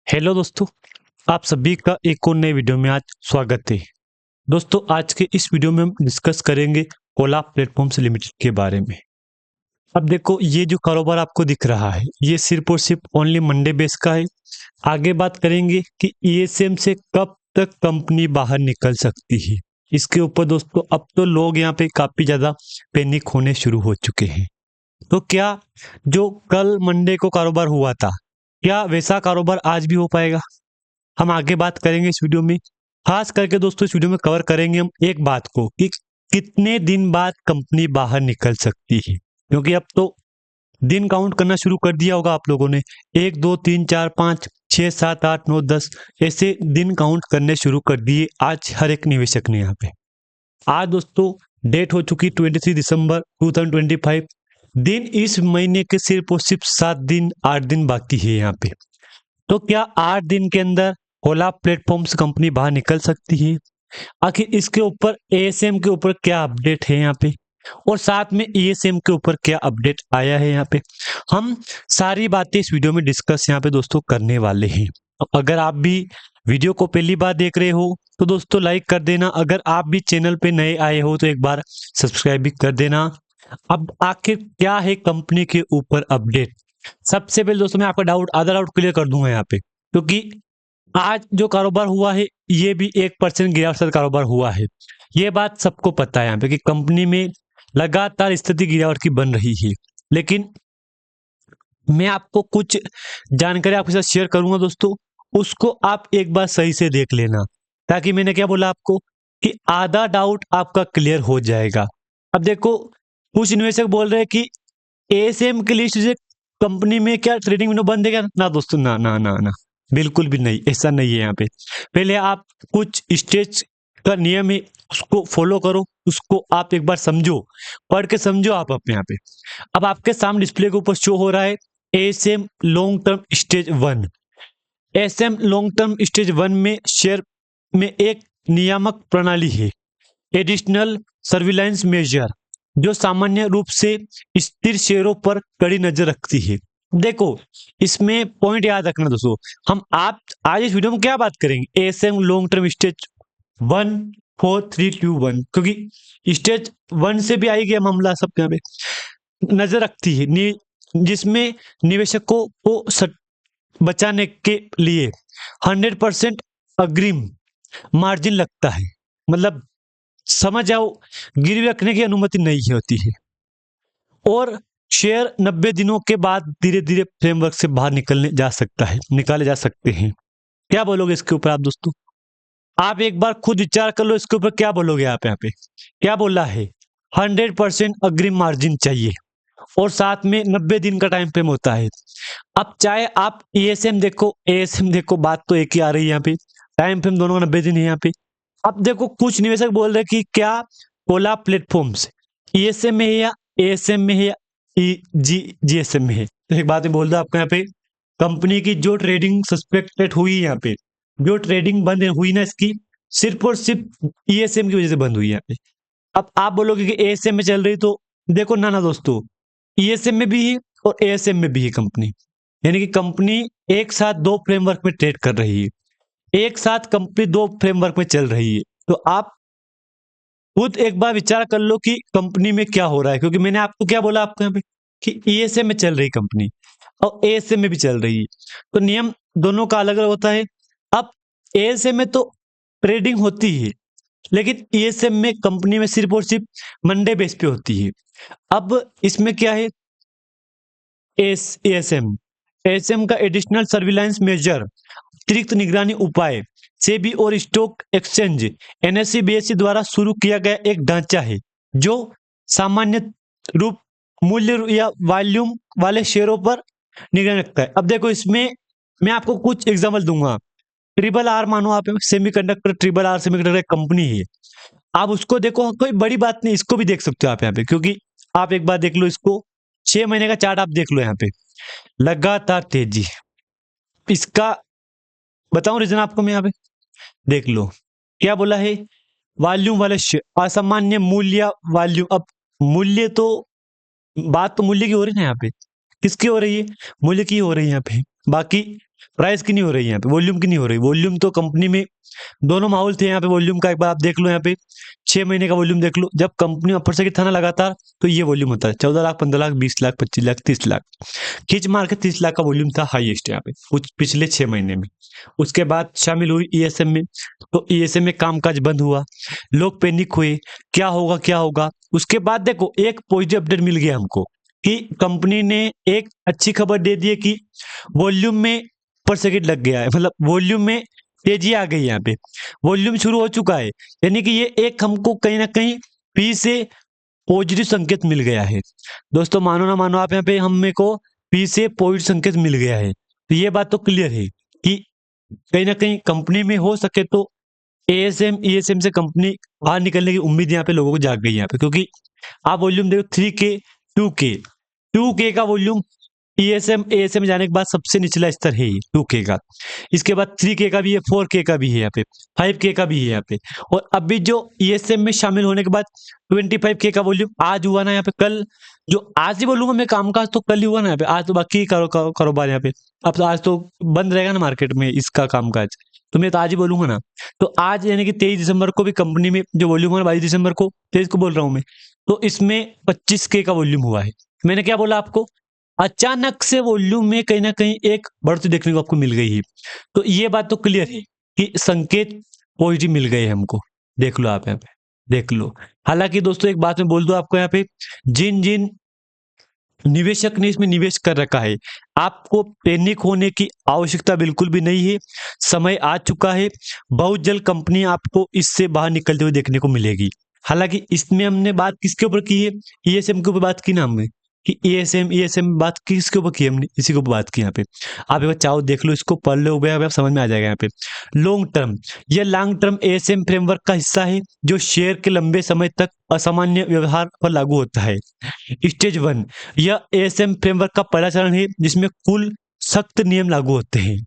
Hello दोस्तों, आप सभी का एक और नए वीडियो में आज स्वागत है। दोस्तों, आज के इस वीडियो में हम डिस्कस करेंगे ओला प्लेटफॉर्म्स लिमिटेड के बारे में। अब देखो, ये जो कारोबार आपको दिख रहा है ये सिर्फ और सिर्फ ओनली मंडे बेस का है। आगे बात करेंगे कि ईएसएम से कब तक कंपनी बाहर निकल सकती है। इसके ऊपर दोस्तों अब तो लोग यहाँ पे काफी ज्यादा पैनिक होने शुरू हो चुके हैं। तो क्या जो कल मंडे को कारोबार हुआ था, क्या वैसा कारोबार आज भी हो पाएगा? हम आगे बात करेंगे इस वीडियो में। खास करके दोस्तों इस वीडियो में कवर करेंगे हम एक बात को कि कितने दिन बाद कंपनी बाहर निकल सकती है, क्योंकि अब तो दिन काउंट करना शुरू कर दिया होगा आप लोगों ने। 1 2 3 4 5 6 7 8 9 10 ऐसे दिन काउंट करने शुरू कर दिए आज हर एक निवेशक ने यहाँ पे। आज दोस्तों डेट हो चुकी 23 दिसंबर 2025। दिन इस महीने के सिर्फ और सिर्फ 7 दिन 8 दिन बाकी है यहाँ पे। तो क्या 8 दिन के अंदर ओला प्लेटफॉर्म्स कंपनी बाहर निकल सकती है? आखिर इसके ऊपर एएसएम के ऊपर क्या अपडेट है यहाँ पे, और साथ में ईएसएम के ऊपर क्या अपडेट आया है यहाँ पे, हम सारी बातें इस वीडियो में डिस्कस यहाँ पे दोस्तों करने वाले हैं। अगर आप भी वीडियो को पहली बार देख रहे हो तो दोस्तों लाइक कर देना। अगर आप भी चैनल पे नए आए हो तो एक बार सब्सक्राइब भी कर देना। अब आखिर क्या है कंपनी के ऊपर अपडेट? सबसे पहले दोस्तों मैं आपका आधा डाउट क्लियर कर दूंगा यहाँ पे, क्योंकि आज जो कारोबार हुआ है ये भी 1% गिरावट से कारोबार हुआ है। ये बात सबको पता है यहाँ पे कि कंपनी में लगातार स्थिति गिरावट की बन रही है। लेकिन मैं आपको कुछ जानकारी आपके साथ शेयर करूंगा दोस्तों, उसको आप एक बार सही से देख लेना, ताकि मैंने क्या बोला आपको कि आधा डाउट आपका क्लियर हो जाएगा। अब देखो, कुछ निवेशक बोल रहे हैं कि एएसएम की लिस्ट से कंपनी में क्या ट्रेडिंग विंडो बंद है क्या? ना दोस्तों, ना ना ना ना, बिल्कुल भी नहीं, ऐसा नहीं है यहाँ पे। पहले आप कुछ स्टेज का नियम है उसको फॉलो करो, उसको आप एक बार समझो, पढ़ के समझो आप अपने यहाँ पे। अब आपके सामने डिस्प्ले के ऊपर शो हो रहा है SM long term stage 1। SM long term stage 1 में शेयर में एक नियामक प्रणाली है, एडिशनल सर्विलांस मेजर, जो सामान्य रूप से स्थिर शेयरों पर कड़ी नजर रखती है। देखो, इसमें पॉइंट याद रखना दोस्तों, हम आप आज इस वीडियो में क्या बात करेंगे, एसएम लॉन्ग टर्म स्टेज 1 4 3 2 1, क्योंकि स्टेज 1 से भी आएगी मामला सब यहाँ पे नजर रखती है, जिसमें निवेशकों को बचाने के लिए 100% अग्रिम मार्जिन लगता है। मतलब समझ आओ, गिरवी रखने की अनुमति नहीं होती है, और शेयर 90 दिनों के बाद धीरे धीरे फ्रेमवर्क से बाहर निकाले जा सकते हैं। क्या बोलोगे इसके ऊपर आप दोस्तों? आप एक बार खुद विचार कर लो इसके ऊपर, क्या बोलोगे आप यहाँ पे? क्या बोला है? 100% अग्रिम मार्जिन चाहिए, और साथ में 90 दिन का टाइम फ्रेम होता है। अब चाहे आप ईएसएम देखो एएसएम देखो, बात तो एक ही आ रही है यहाँ पे, टाइम फ्रेम दोनों का 90 दिन है यहाँ पे। अब देखो, कुछ निवेशक बोल रहे हैं कि क्या ओला प्लेटफॉर्म्स ईएसएम में है या एएसएम में है या जीएसएम में है। तो एक बात मैं बोल दो आपको, यहाँ पे कंपनी की जो ट्रेडिंग सस्पेक्टेड हुई यहाँ पे, जो ट्रेडिंग बंद हुई ना इसकी, सिर्फ और सिर्फ ईएसएम की वजह से बंद हुई यहाँ पे। अब आप बोलोगे कि एएसएम में चल रही, तो देखो ना ना दोस्तों, ईएसएम में भी है और एएसएम में भी है कंपनी, यानी कि कंपनी एक साथ दो फ्रेमवर्क में ट्रेड कर रही है, एक साथ कंपनी दो फ्रेमवर्क में चल रही है। तो आप खुद एक बार विचार कर लो कि कंपनी में क्या हो रहा है, क्योंकि मैंने आपको क्या बोला आपको यहाँ पे कि ईएसएम में चल रही कंपनी और एएसएम में भी चल रही है, तो नियम दोनों का अलग अलग होता है। अब एएसएम में तो ट्रेडिंग होती है, लेकिन ईएसएम में कंपनी में सिर्फ और सिर्फ मंडे बेस पे होती है। अब इसमें क्या है, एएसएम एएसएम का एडिशनल सर्विलांस मेजर, अतिरिक्त निगरानी उपाय, सेबी और स्टॉक एक्सचेंज एनएससी बीएससी द्वारा शुरू किया गया एक ढांचा है, जो सामान्य रूप मूल्य या वॉल्यूम वाले शेयरों पर निगरानी रखता है। अब देखो, इसमें मैं आपको कुछ एग्जांपल दूंगा। ट्रिपल आर मानो आप semiconductor, triple R semiconductor company है, आप उसको देखो, कोई बड़ी बात नहीं, इसको भी देख सकते हो आप यहाँ पे, क्योंकि आप एक बार देख लो इसको, 6 महीने का चार्ट आप देख लो यहाँ पे, लगातार तेजी। इसका बताऊं रीजन आपको, मैं यहाँ पे देख लो क्या बोला है, वॉल्यूम वाले असामान्य मूल्य वॉल्यूम। अब मूल्य तो बात तो मूल्य की हो रही है ना यहाँ पे, किसकी हो रही है? मूल्य की हो रही है यहाँ पे। बाकी प्राइस की नहीं हो रही है यहाँ पे, वॉल्यूम की नहीं हो रही। वॉल्यूम तो कंपनी में दोनों माहौल थे यहाँ पे वॉल्यूम का। एक बार आप देख लो यहाँ पे 6 महीने का वॉल्यूम देख लो, जब कंपनी अपर सर्किट था ना लगातार, तो ये वॉल्यूम होता है 14 लाख, 15 लाख, 20 लाख, 25 लाख, 30 लाख, खींच मार के 30 लाख का वॉल्यूम था हाईएस्ट यहाँ पे कुछ पिछले 6 महीने में। उसके बाद शामिल हुई ईएसएम में, तो ईएसएम में कामकाज बंद हुआ, लोग पैनिक हुए, क्या होगा क्या होगा। उसके बाद देखो एक पॉजिटिव अपडेट मिल गया हमको कि कंपनी ने एक अच्छी खबर दे दी है कि वॉल्यूम में पर सेकंड लग गया है, मतलब वॉल्यूम में तेजी आ गई। यहाँ पे वॉल्यूम शुरू हो चुका है, यानी कि ये एक हमको कहीं ना कहीं पी से पॉजिटिव संकेत मिल गया है। दोस्तों मानो ना मानो आप, यहाँ पे हमें को पी से पॉजिटिव संकेत मिल गया है, तो ये बात तो क्लियर है कि कहीं ना कहीं कंपनी में हो सके तो एएसएम ईएसएम से कंपनी बाहर निकलने की उम्मीद यहाँ पे लोगों को जाग गई यहाँ पे, क्योंकि आप वॉल्यूम देखो 3K 2K 2K का वॉल्यूम ईएसएम एएसएम जाने के बाद सबसे निचला स्तर है ये 2K का। इसके बाद 3K का भी है, 4K का भी है, यहाँ पे 5K का भी है यहाँ पे। और अभी जो ईएसएम में शामिल होने के बाद 25K का वॉल्यूम आज हुआ ना यहाँ पे, कल जो आज ही बोलूंगा मैं कामकाज तो कल ही हुआ ना यहाँ पे, आज तो बाकी कारोबार यहाँ पे। अब तो आज तो बंद रहेगा ना मार्केट में इसका कामकाज, तो मैं तो आज ही बोलूंगा ना। तो आज यानी कि 23 दिसंबर को भी कंपनी में जो वॉल्यूम हुआ, 22 दिसंबर को, 23 को बोल रहा हूँ मैं, तो इसमें 25K का वॉल्यूम हुआ है। मैंने क्या बोला आपको, अचानक से वॉल्यूम में कहीं ना कहीं एक बढ़ोतरी देखने को आपको मिल गई है। तो ये बात तो क्लियर है कि संकेत पॉजिटिव मिल गए हमको। देख लो आप यहाँ पे, देख लो। हालांकि दोस्तों एक बात मैं बोल दूं आपको, यहाँ पे जिन जिन निवेशक ने इसमें निवेश कर रखा है, आपको पैनिक होने की आवश्यकता बिल्कुल भी नहीं है। समय आ चुका है, बहुत जल्द कंपनी आपको इससे बाहर निकलते हुए देखने को मिलेगी। हालांकि इसमें हमने बात किसके ऊपर की है, ईएसएम के ऊपर बात की ना हमने, कि ईएसएम बात किसके ऊपर की हमने, इसी के ऊपर बात की यहाँ पे। आप एक बार चाहो देख लो, इसको पढ़ लो, आप समझ में आ जाएगा यहाँ पे। लॉन्ग टर्म, यह लॉन्ग टर्म एएसएम फ्रेमवर्क का हिस्सा है जो शेयर के लंबे समय तक असामान्य व्यवहार पर लागू होता है। स्टेज 1, यह एएसएम फ्रेमवर्क का पहला चरण है जिसमें कुल सख्त नियम लागू होते हैं,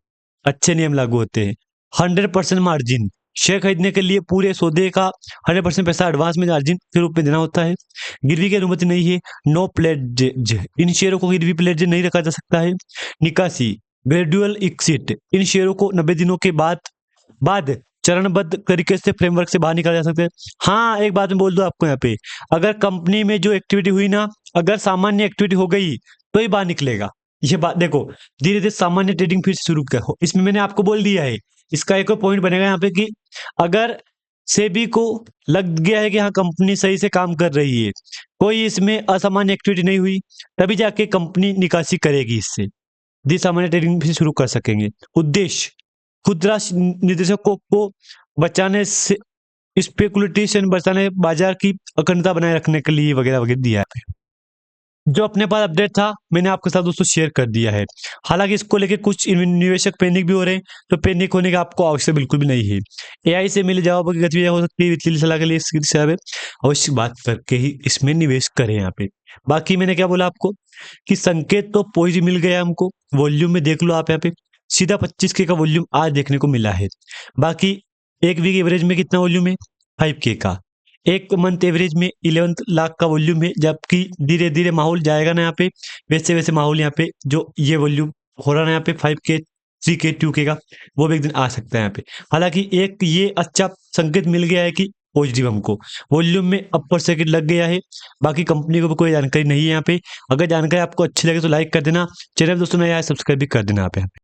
अच्छे नियम लागू होते हैं। 100% मार्जिन, शेयर खरीदने के लिए पूरे सौदे का 100% पैसा एडवांस में मार्जिन के रूप में देना होता है। गिरवी की अनुमति नहीं है, नो प्लेज, इन शेयरों को गिरवी प्लेज नहीं रखा जा सकता है। निकासी, ग्रेजुअल एक्सिट, इन शेयरों को 90 दिनों के बाद चरणबद्ध तरीके से फ्रेमवर्क से बाहर निकाला जा सकता है। हाँ एक बात मैं बोल दूं आपको यहाँ पे, अगर कंपनी में जो एक्टिविटी हुई ना, अगर सामान्य एक्टिविटी हो गई तो ही बाहर निकलेगा। ये बात देखो, धीरे धीरे सामान्य ट्रेडिंग फिर शुरू करो। इसमें मैंने आपको बोल दिया है, इसका एक और पॉइंट बनेगा यहाँ पे कि अगर सेबी को लग गया है कि हाँ कंपनी सही से काम कर रही है, कोई इसमें असामान्य एक्टिविटी नहीं हुई, तभी जाके कंपनी निकासी करेगी इससे, धीरे सामान्य ट्रेडिंग फिर शुरू कर सकेंगे। उद्देश्य, खुदरा निदेशकों को बचाने से, स्पेकुलेशन बचाने, बाजार की अखंडता बनाए रखने के लिए वगैरह वगैरह दिया है। जो अपने पास अपडेट था मैंने आपके साथ दोस्तों शेयर कर दिया है। हालांकि इसको लेके कुछ निवेशक पैनिक भी हो रहे हैं, तो पैनिक होने की आपको आवश्यकता बिल्कुल भी नहीं है। एआई से मिले जवाब की गतिविधियां हो सकती है, वित्तीय सलाह के लिए इसके हिसाब से अवश्य बात करके ही इसमें निवेश करें यहाँ पे। बाकी मैंने क्या बोला आपको कि संकेत तो पॉजिटिव मिल गया हमको। वॉल्यूम में देख लो आप यहाँ पे सीधा 25K का वॉल्यूम आज देखने को मिला है। बाकी एक वीक एवरेज में कितना वॉल्यूम है, 5K का। एक मंथ एवरेज में 11 लाख का वॉल्यूम है, जबकि धीरे धीरे माहौल जाएगा ना यहाँ पे, वैसे वैसे माहौल यहाँ पे जो ये वॉल्यूम हो रहा है यहाँ पे 5K 3K 2K का, वो भी एक दिन आ सकता है यहाँ पे। हालांकि एक ये अच्छा संकेत मिल गया है कि पॉजिटिव हमको वॉल्यूम में अपर सर्किट लग गया है। बाकी कंपनी को कोई जानकारी नहीं है यहाँ पे। अगर जानकारी आपको अच्छी लगे तो लाइक कर देना, चैनल दोस्तों नया है सब्सक्राइब भी कर देना आप यहाँ पे।